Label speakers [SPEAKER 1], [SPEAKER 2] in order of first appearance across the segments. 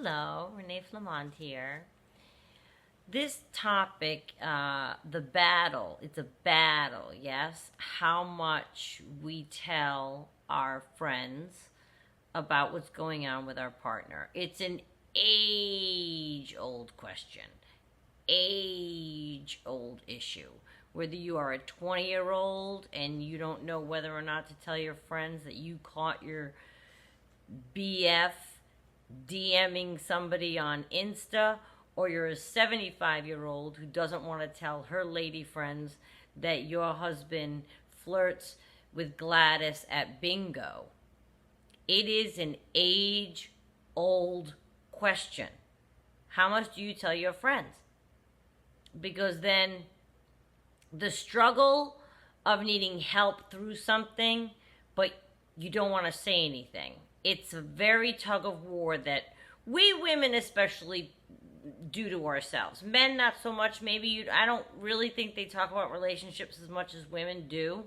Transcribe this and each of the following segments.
[SPEAKER 1] Hello, Renee Flamond here. This topic, the battle, it's a battle, yes? How much we tell our friends about what's going on with our partner. It's an age-old question, age-old issue. Whether you are a 20-year-old and you don't know whether or not to tell your friends that you caught your BF DMing somebody on Insta, or you're a 75-year-old who doesn't want to tell her lady friends that your husband flirts with Gladys at bingo. It is an age-old question. How much do you tell your friends? Because then the struggle of needing help through something, but you don't want to say anything. It's a very tug of war that we women especially do to ourselves. Men, not so much. Maybe I don't really think they talk about relationships as much as women do.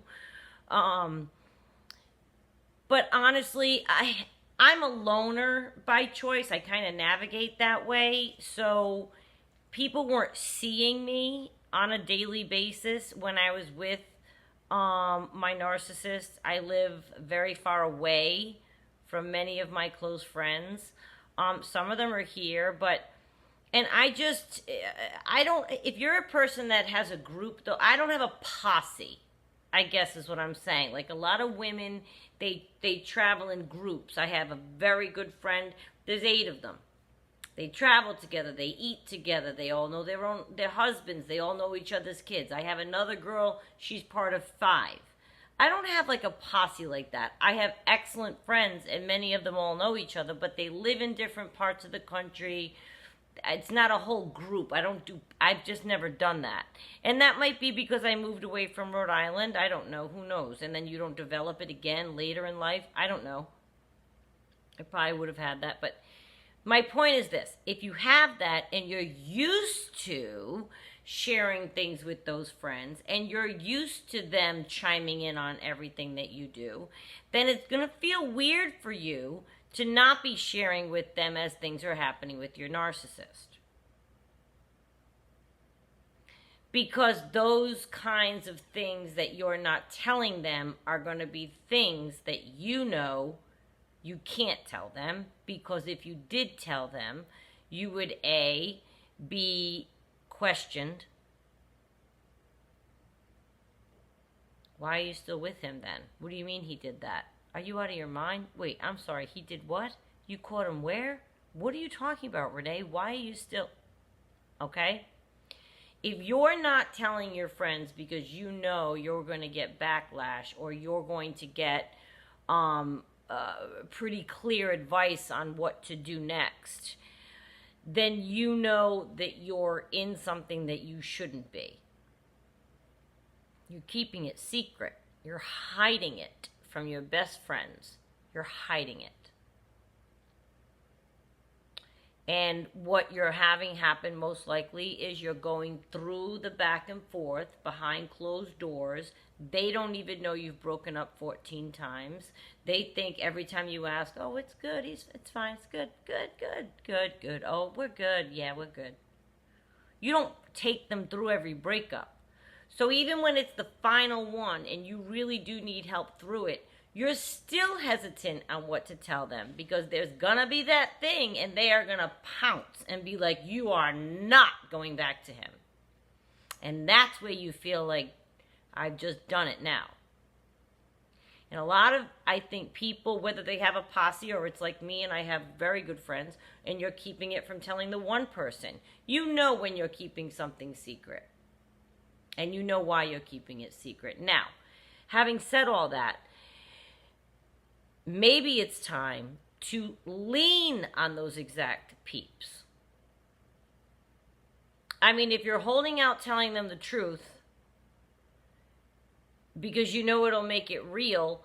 [SPEAKER 1] But honestly, I'm a loner by choice. I kind of navigate that way. So people weren't seeing me on a daily basis when I was with my narcissist. I live very far away from many of my close friends. Some of them are here, and I don't, if you're a person that has a group, though, I don't have a posse, I guess is what I'm saying. Like a lot of women, they travel in groups. I have a very good friend, there's 8 of them. They travel together, they eat together, they all know their husbands, they all know each other's kids. I have another girl, she's part of 5. I don't have like a posse like that. I have excellent friends and many of them all know each other, but they live in different parts of the country. It's not a whole group. I've just never done that. And that might be because I moved away from Rhode Island. I don't know. Who knows? And then you don't develop it again later in life. I don't know. I probably would have had that. But my point is this. If you have that and you're used to sharing things with those friends and you're used to them chiming in on everything that you do, then it's going to feel weird for you to not be sharing with them as things are happening with your narcissist. Because those kinds of things that you're not telling them are going to be things that you know you can't tell them, because if you did tell them, you would A, be questioned. Why are you still with him then? What do you mean he did that? Are you out of your mind? Wait, I'm sorry, he did what? You caught him where? What are you talking about, Renee? Why are you still... Okay? If you're not telling your friends because you know you're going to get backlash or you're going to get pretty clear advice on what to do next, then you know that you're in something that you shouldn't be. You're keeping it secret. You're hiding it from your best friends. You're hiding it. And what you're having happen most likely is you're going through the back and forth behind closed doors. They don't even know you've broken up 14 times. They think every time you ask, oh, it's good, it's fine, it's good, good. Oh, we're good, yeah, we're good. You don't take them through every breakup. So even when it's the final one and you really do need help through it, you're still hesitant on what to tell them, because there's gonna be that thing and they are gonna pounce and be like, you are not going back to him. And that's where you feel like, I've just done it now. And a lot of, I think, people, whether they have a posse or it's like me and I have very good friends, and you're keeping it from telling the one person. You know when you're keeping something secret. And you know why you're keeping it secret. Now, having said all that, maybe it's time to lean on those exact peeps. I mean, if you're holding out telling them the truth because you know it'll make it real,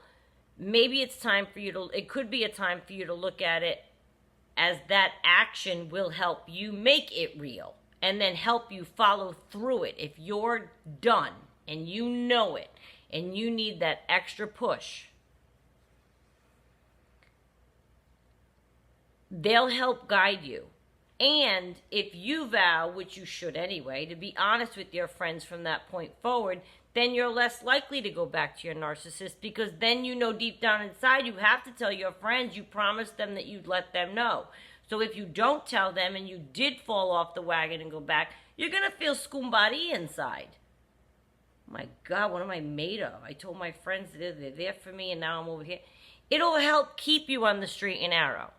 [SPEAKER 1] maybe it's time for you to, it could be a time for you to look at it as that action will help you make it real. And then help you follow through it. If you're done and you know it and you need that extra push, they'll help guide you. And if you vow, which you should anyway, to be honest with your friends from that point forward, then you're less likely to go back to your narcissist, because then you know deep down inside you have to tell your friends. You promised them that you'd let them know. So if you don't tell them and you did fall off the wagon and go back, you're going to feel skumbari inside. My God, what am I made of? I told my friends they're there for me and now I'm over here. It'll help keep you on the straight and narrow.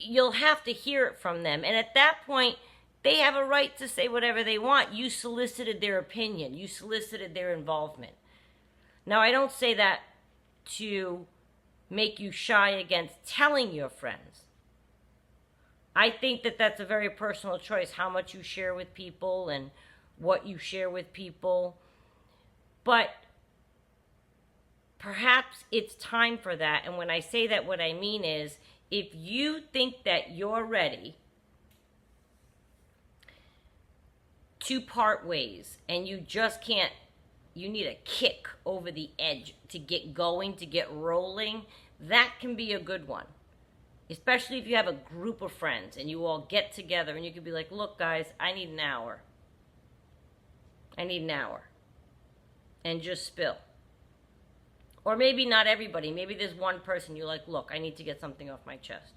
[SPEAKER 1] You'll have to hear it from them. And at that point, they have a right to say whatever they want. You solicited their opinion. You solicited their involvement. Now, I don't say that to make you shy against telling your friends. I think that that's a very personal choice, how much you share with people and what you share with people. But perhaps it's time for that. And when I say that, what I mean is, if you think that you're ready to part ways and you just can't, you need a kick over the edge to get going, to get rolling, that can be a good one. Especially if you have a group of friends and you all get together and you can be like, look guys, I need an hour. I need an hour. And just spill. Or maybe not everybody. Maybe there's one person you're like, look, I need to get something off my chest.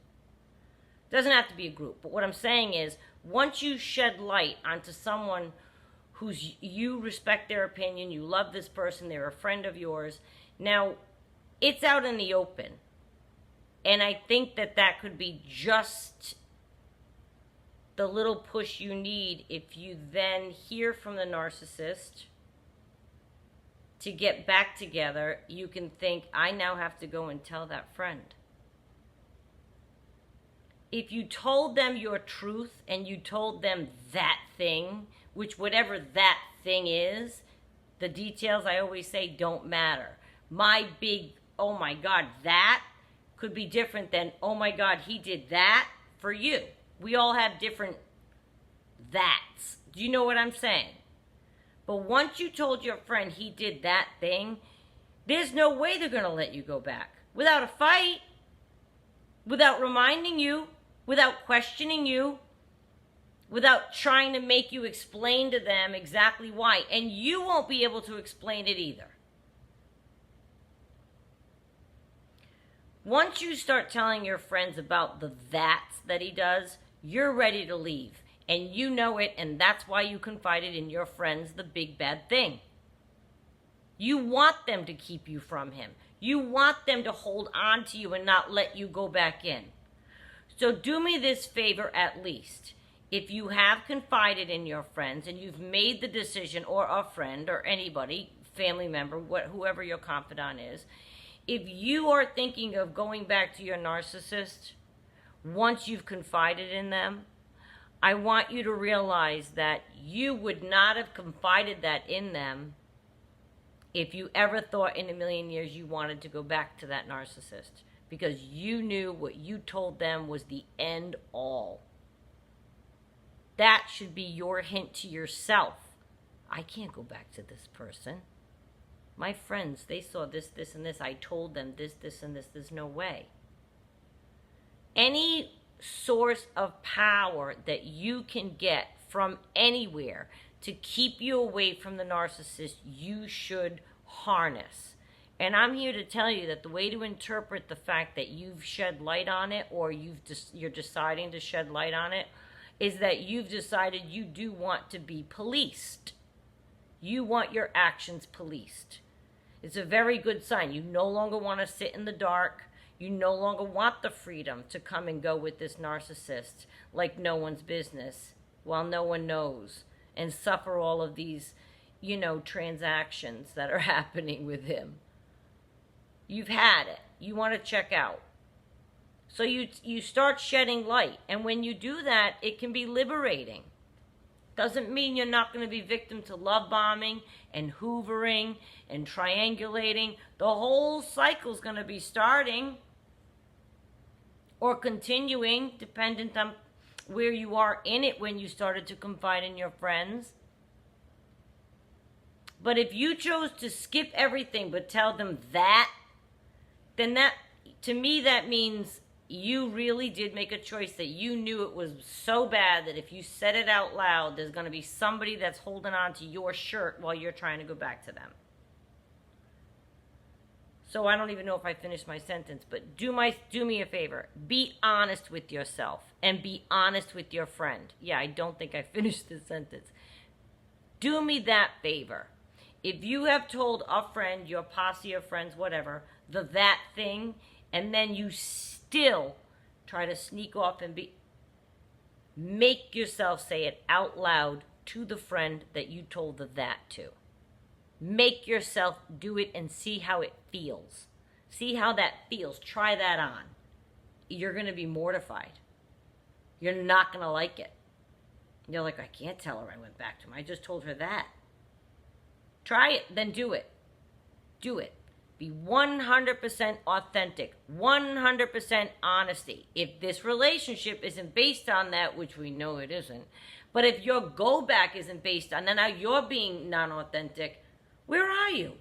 [SPEAKER 1] It doesn't have to be a group. But what I'm saying is, once you shed light onto someone who's, you respect their opinion, you love this person, they're a friend of yours, now it's out in the open. And I think that that could be just the little push you need if you then hear from the narcissist to get back together. You can think, I now have to go and tell that friend. If you told them your truth and you told them that thing, which whatever that thing is, the details, I always say, don't matter. My big, oh my God, that could be different than, oh my God, he did that for you. We all have different that's. Do you know what I'm saying? But once you told your friend he did that thing, there's no way they're going to let you go back. Without a fight, without reminding you, without questioning you, without trying to make you explain to them exactly why. And you won't be able to explain it either. Once you start telling your friends about the that's that he does, you're ready to leave. And you know it, and that's why you confided in your friends the big bad thing. You want them to keep you from him. You want them to hold on to you and not let you go back in. So do me this favor at least. If you have confided in your friends and you've made the decision, or a friend or anybody, family member, whoever your confidant is, if you are thinking of going back to your narcissist once you've confided in them, I want you to realize that you would not have confided that in them if you ever thought in a million years you wanted to go back to that narcissist, because you knew what you told them was the end all. That should be your hint to yourself. I can't go back to this person. My friends, they saw this, this, and this. I told them this, this, and this. There's no way. Any source of power that you can get from anywhere to keep you away from the narcissist, you should harness. And I'm here to tell you that the way to interpret the fact that you've shed light on it, or you're deciding to shed light on it, is that you've decided you do want to be policed. You want your actions policed. It's a very good sign. You no longer want to sit in the dark. You no longer want the freedom to come and go with this narcissist like no one's business while no one knows, and suffer all of these, transactions that are happening with him. You've had it. You want to check out. So you start shedding light. And when you do that, it can be liberating. Doesn't mean you're not going to be victim to love bombing and hoovering and triangulating. The whole cycle's going to be starting or continuing, dependent on where you are in it when you started to confide in your friends. But if you chose to skip everything but tell them that, then that, to me, that means you really did make a choice that you knew it was so bad that if you said it out loud, there's going to be somebody that's holding on to your shirt while you're trying to go back to them. So I don't even know if I finished my sentence, but do me a favor. Be honest with yourself and be honest with your friend. Yeah, I don't think I finished the sentence. Do me that favor. If you have told a friend, your posse of friends, whatever, that thing, and then you still try to sneak off and make yourself say it out loud to the friend that you told that to. Make yourself do it and see how it feels. See how that feels. Try that on. You're going to be mortified. You're not going to like it. You're like, I can't tell her I went back to him. I just told her that. Try it, then do it. Do it. Be 100% authentic. 100% honesty. If this relationship isn't based on that, which we know it isn't, but if your go back isn't based on that, now you're being non-authentic, where are you?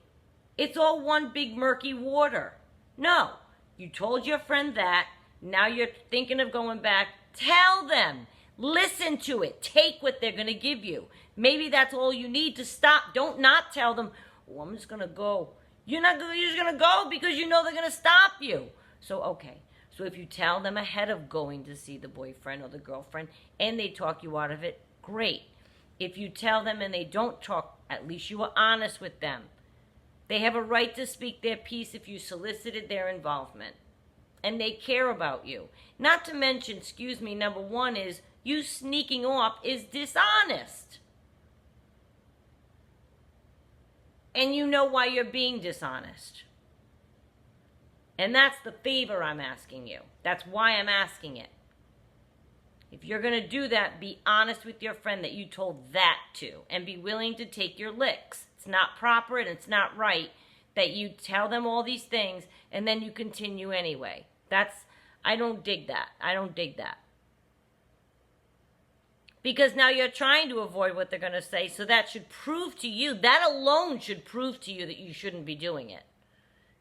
[SPEAKER 1] It's all one big murky water. No. You told your friend that. Now you're thinking of going back. Tell them. Listen to it. Take what they're going to give you. Maybe that's all you need to stop. Don't not tell them, oh, I'm just going to go. You're just going to go because you know they're going to stop you. So, okay. So if you tell them ahead of going to see the boyfriend or the girlfriend and they talk you out of it, great. If you tell them and they don't talk, at least you were honest with them. They have a right to speak their piece if you solicited their involvement. And they care about you. Not to mention, number one is you sneaking off is dishonest. And you know why you're being dishonest. And that's the favor I'm asking you. That's why I'm asking it. If you're going to do that, be honest with your friend that you told that to and be willing to take your licks. It's not proper and it's not right that you tell them all these things and then you continue anyway. I don't dig that. I don't dig that. Because now you're trying to avoid what they're going to say, so that should prove to you, that alone should prove to you that you shouldn't be doing it.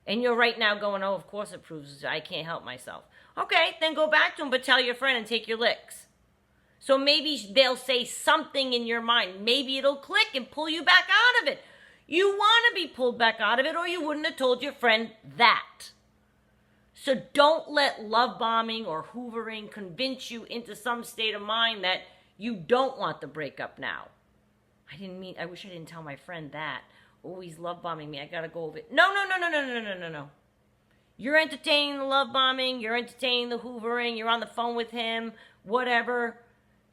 [SPEAKER 1] And you're right now going, oh, of course it proves I can't help myself. Okay, then go back to them, but tell your friend and take your licks. So maybe they'll say something in your mind. Maybe it'll click and pull you back out of it. You want to be pulled back out of it, or you wouldn't have told your friend that. So don't let love bombing or hoovering convince you into some state of mind that you don't want the breakup now. I wish I didn't tell my friend that. Oh, he's love bombing me. I got to go over it. No. You're entertaining the love bombing. You're entertaining the hoovering. You're on the phone with him. Whatever.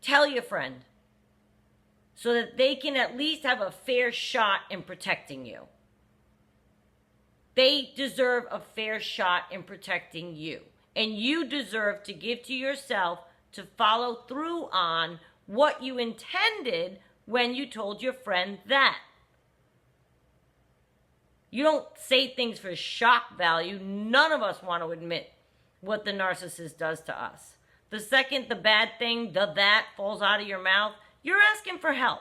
[SPEAKER 1] Tell your friend. So that they can at least have a fair shot in protecting you. They deserve a fair shot in protecting you. And you deserve to give to yourself to follow through on what you intended when you told your friend that. You don't say things for shock value. None of us want to admit what the narcissist does to us. The second the bad thing, that falls out of your mouth, you're asking for help.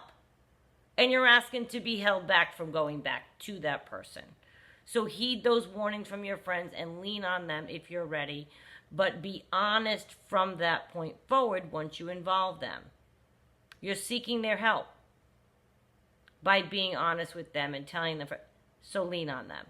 [SPEAKER 1] And you're asking to be held back from going back to that person. So heed those warnings from your friends and lean on them if you're ready. But be honest from that point forward once you involve them. You're seeking their help by being honest with them and telling them. So lean on them.